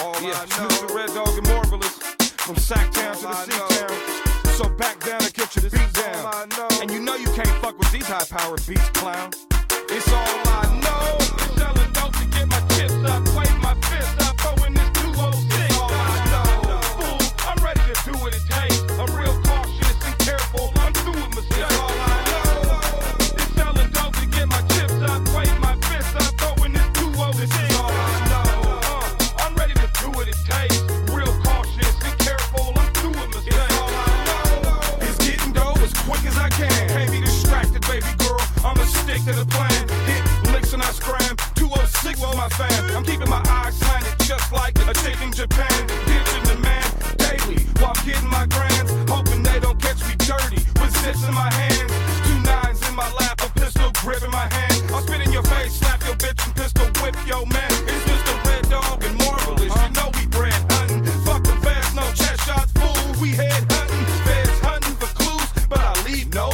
Mr. Red Dog and Marvelous, from Sacktown to the C-Town. So back down and get your beat down. And you know you can't fuck with these high-powered beats, clown. It's all I know. Selling dope to get my chips up, wave my fist up, throwing this 206. It's all I know. Fool, I'm ready to do what it takes. I'm real cautious and careful. I'm through with mistakes. It's all I know. It's selling dope to get my chips up, wave my fist up, throwing this 206. It's all I know. I'm ready to do what it takes. Real cautious and careful. I'm through with mistakes. It's all I know. It's getting dope as quick as I can. Can't be distracted, baby girl. I'ma stick to the plan. Hit licks and I scram. 206 with my fam. I'm keeping my eyes slanted just like a chick in Japan. Ditching the man daily while I'm getting my grands. Hoping they don't catch me dirty with zips in my hands. 2 9s in my lap, a pistol grip in my hand. I'll spit in your face, slap your bitch and pistol whip yo man. It's Mr. Red Dog and Marvelous. You know we bred hunting. Fuck the fast, no chest shots, fool. We head hunting. Feds hunting for clues, but I leave no